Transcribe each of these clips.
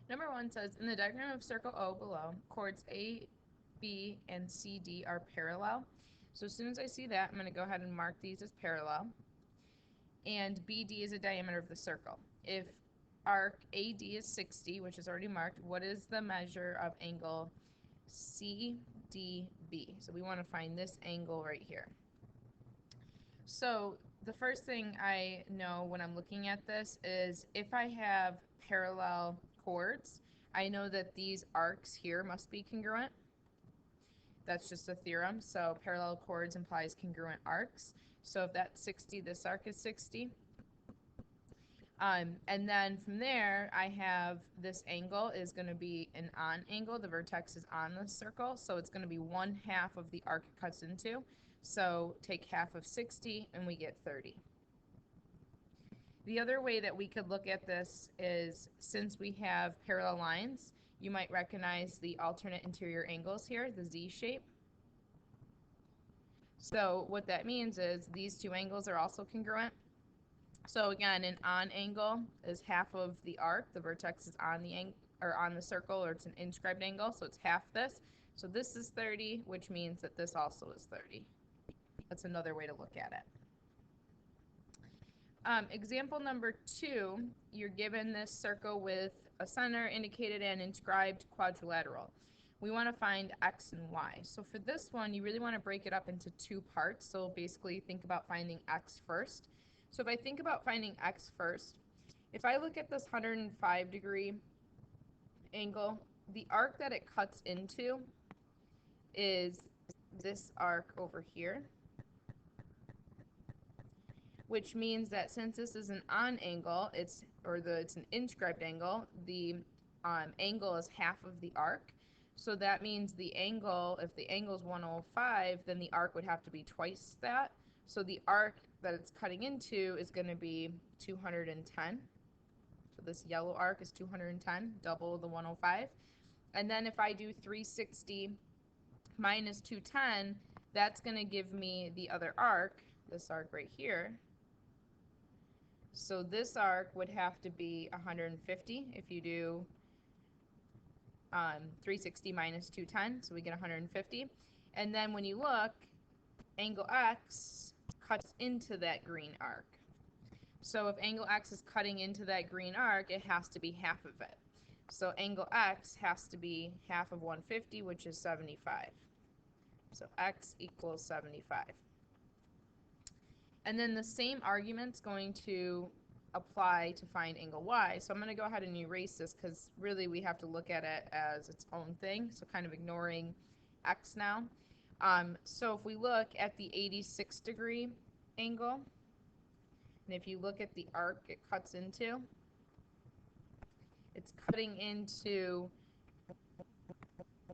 Number 1 says, in the diagram of circle O below, chords A, B, and CD are parallel. So as soon as I see that, I'm going to go ahead and mark these as parallel. And BD is the diameter of the circle. If arc AD is 60, which is already marked, what is the measure of angle CDB? So we want to find this angle right here. So the first thing I know when I'm looking at this is if I have parallel chords, I know that these arcs here must be congruent. That's just a theorem. So parallel chords implies congruent arcs. So if that's 60, this arc is 60. And then from there, I have this angle is going to be an on angle. The vertex is on the circle, so it's going to be 1/2 of the arc it cuts into. So take half of 60 and we get 30. The other way that we could look at this is since we have parallel lines, you might recognize the alternate interior angles here, the Z shape. So what that means is these two angles are also congruent. So again, an on angle is half of the arc. The vertex is on the on the circle, or it's an inscribed angle, so it's half this. So this is 30, which means that this also is 30. That's another way to look at it. Example number 2, you're given this circle with a center indicated and inscribed quadrilateral. We want to find x and y. So for this one, you really want to break it up into 2 parts. So basically think about finding x first. So if I think about finding x first, if I look at this 105-degree angle, the arc that it cuts into is this arc over here, which means that since this is an on angle, it's an inscribed angle, the angle is half of the arc. So that means the angle, if the angle is 105, then the arc would have to be twice that. So the arc that it's cutting into is going to be 210. So this yellow arc is 210, double the 105. And then if I do 360 minus 210, that's going to give me the other arc, this arc right here. So this arc would have to be 150 if you do 360 minus 210, so we get 150. And then when you look, angle X cuts into that green arc. So if angle X is cutting into that green arc, it has to be half of it. So angle X has to be half of 150, which is 75. So X equals 75. And then the same argument's going to apply to find angle Y. So I'm going to go ahead and erase this because really we have to look at it as its own thing. So kind of ignoring X now. So if we look at the 86-degree angle, and if you look at the arc it cuts into, it's cutting into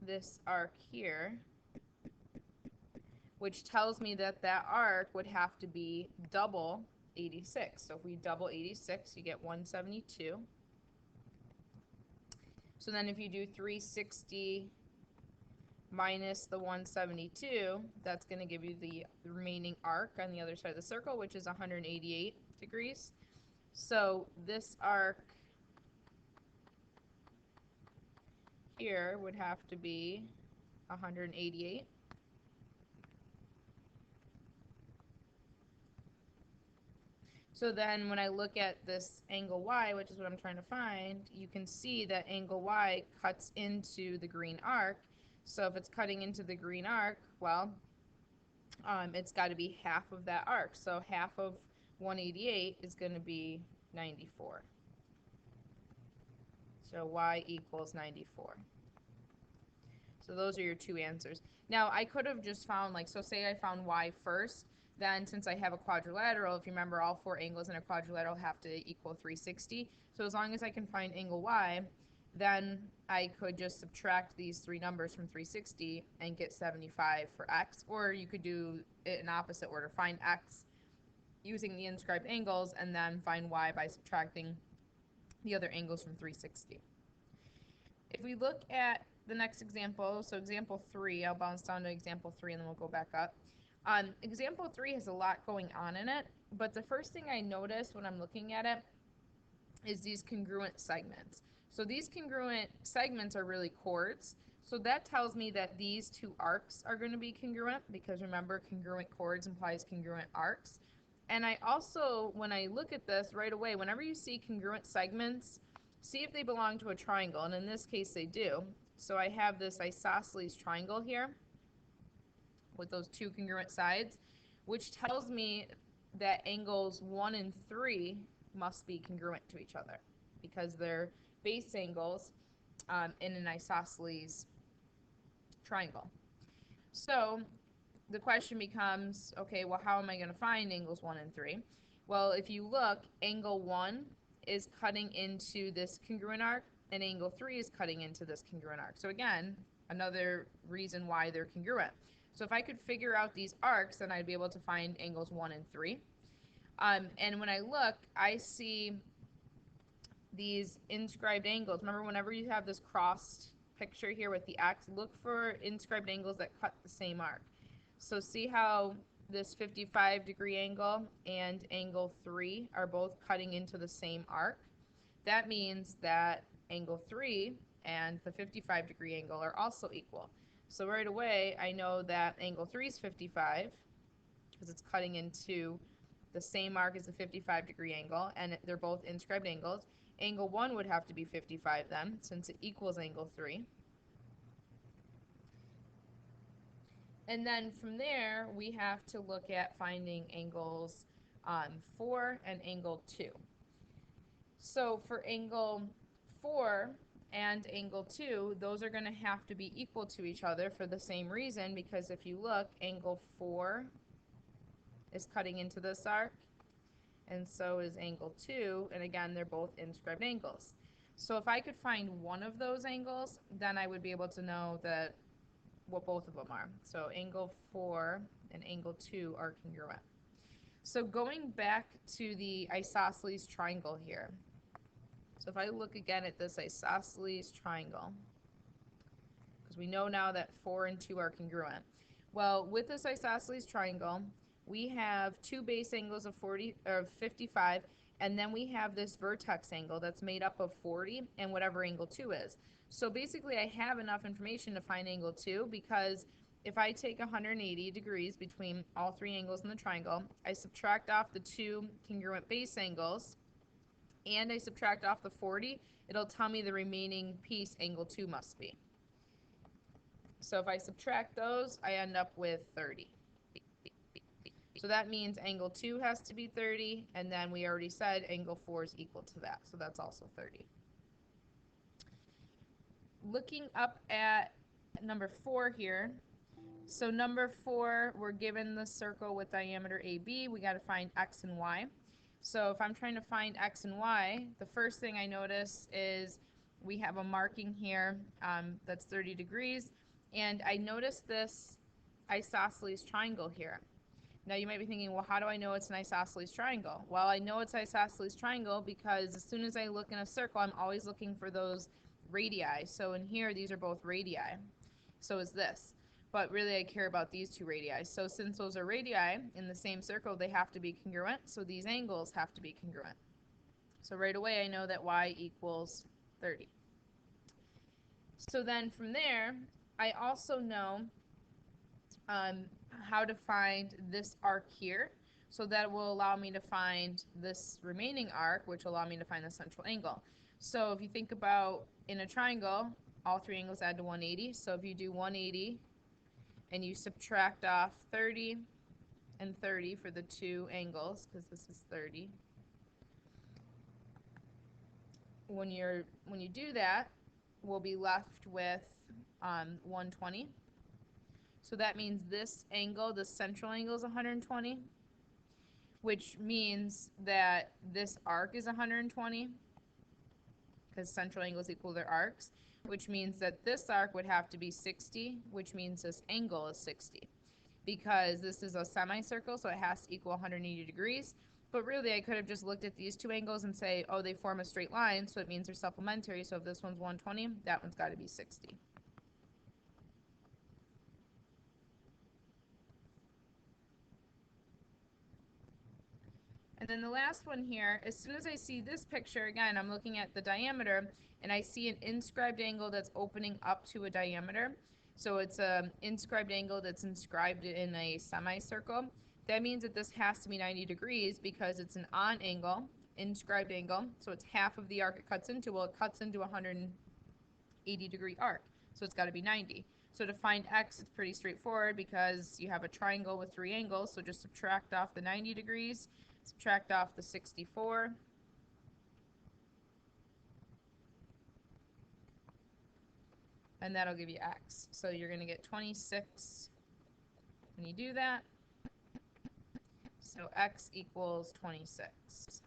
this arc here, which tells me that that arc would have to be double 86. So if we double 86, you get 172. So then if you do 360 minus the 172, that's going to give you the remaining arc on the other side of the circle, which is 188 degrees. So this arc here would have to be 188. So then when I look at this angle Y, which is what I'm trying to find, you can see that angle Y cuts into the green arc. So if it's cutting into the green arc, well, it's got to be half of that arc. So half of 188 is going to be 94. So Y equals 94. So those are your 2 answers. Now I could have just found, like, so say I found Y first, then since I have a quadrilateral, if you remember, all 4 angles in a quadrilateral have to equal 360. So as long as I can find angle Y, then I could just subtract these 3 numbers from 360 and get 75 for X. Or you could do it in opposite order. Find X using the inscribed angles and then find Y by subtracting the other angles from 360. If we look at the next example, so example 3, I'll bounce down to example 3 and then we'll go back up. Example 3 has a lot going on in it, but the first thing I notice when I'm looking at it is these congruent segments. So these congruent segments are really chords. So that tells me that these two arcs are going to be congruent, because remember, congruent chords implies congruent arcs. And I also, when I look at this right away, whenever you see congruent segments, see if they belong to a triangle. And in this case, they do. So I have this isosceles triangle here with those two congruent sides, which tells me that angles 1 and 3 must be congruent to each other because they're base angles in an isosceles triangle. So the question becomes, okay, well, how am I going to find angles 1 and 3? Well, if you look, angle 1 is cutting into this congruent arc, and angle 3 is cutting into this congruent arc. So again, another reason why they're congruent. So if I could figure out these arcs, then I'd be able to find angles 1 and 3. And when I look, I see these inscribed angles. Remember, whenever you have this crossed picture here with the X, look for inscribed angles that cut the same arc. So see how this 55-degree angle and angle 3 are both cutting into the same arc? That means that angle 3 and the 55-degree angle are also equal. So right away, I know that angle 3 is 55 because it's cutting into the same arc as the 55-degree angle, and they're both inscribed angles. Angle 1 would have to be 55 then, since it equals angle 3. And then from there, we have to look at finding angles 4 and angle 2. So for angle 4 and angle 2, those are going to have to be equal to each other for the same reason, because if you look, angle 4 is cutting into this arc, and so is angle 2, and again, they're both inscribed angles. So if I could find one of those angles, then I would be able to know that what both of them are. So angle 4 and angle 2 are congruent. So going back to the isosceles triangle here. So if I look again at this isosceles triangle, because we know now that 4 and 2 are congruent. Well, with this isosceles triangle, we have two base angles of 55, and then we have this vertex angle that's made up of 40 and whatever angle 2 is. So basically, I have enough information to find angle 2, because if I take 180 degrees between all three angles in the triangle, I subtract off the two congruent base angles, and I subtract off the 40, it'll tell me the remaining piece angle 2 must be. So if I subtract those, I end up with 30. So that means angle 2 has to be 30, and then we already said angle 4 is equal to that, so that's also 30. Looking up at number 4 here, so number 4, we're given the circle with diameter AB. We got to find x and y. So if I'm trying to find x and y, the first thing I notice is we have a marking here that's 30 degrees, and I notice this isosceles triangle here. Now you might be thinking, well, how do I know it's an isosceles triangle? Well, I know it's isosceles triangle because as soon as I look in a circle, I'm always looking for those radii. So in here, these are both radii. So is this. But really, I care about these two radii. So since those are radii in the same circle, they have to be congruent. So these angles have to be congruent. So right away, I know that y equals 30. So then from there, I also know how to find this arc here. So that will allow me to find this remaining arc, which will allow me to find the central angle. So if you think about in a triangle, all three angles add to 180. So if you do 180 and you subtract off 30 and 30 for the two angles, because this is 30. When you do that, we'll be left with 120. So that means this angle, the central angle, is 120, which means that this arc is 120, because central angles equal their arcs, which means that this arc would have to be 60, which means this angle is 60. Because this is a semicircle, so it has to equal 180 degrees. But really, I could have just looked at these two angles and say, oh, they form a straight line, so it means they're supplementary. So if this one's 120, that one's got to be 60. And then the last one here, as soon as I see this picture, again, I'm looking at the diameter, and I see an inscribed angle that's opening up to a diameter. So it's an inscribed angle that's inscribed in a semicircle. That means that this has to be 90 degrees because it's an on angle, inscribed angle. So it's half of the arc it cuts into. Well, it cuts into a 180-degree arc. So it's got to be 90. So to find x, it's pretty straightforward because you have a triangle with 3 angles. So just subtract off the 90 degrees, subtract off the 64. And that'll give you x. So you're going to get 26 when you do that. So x equals 26.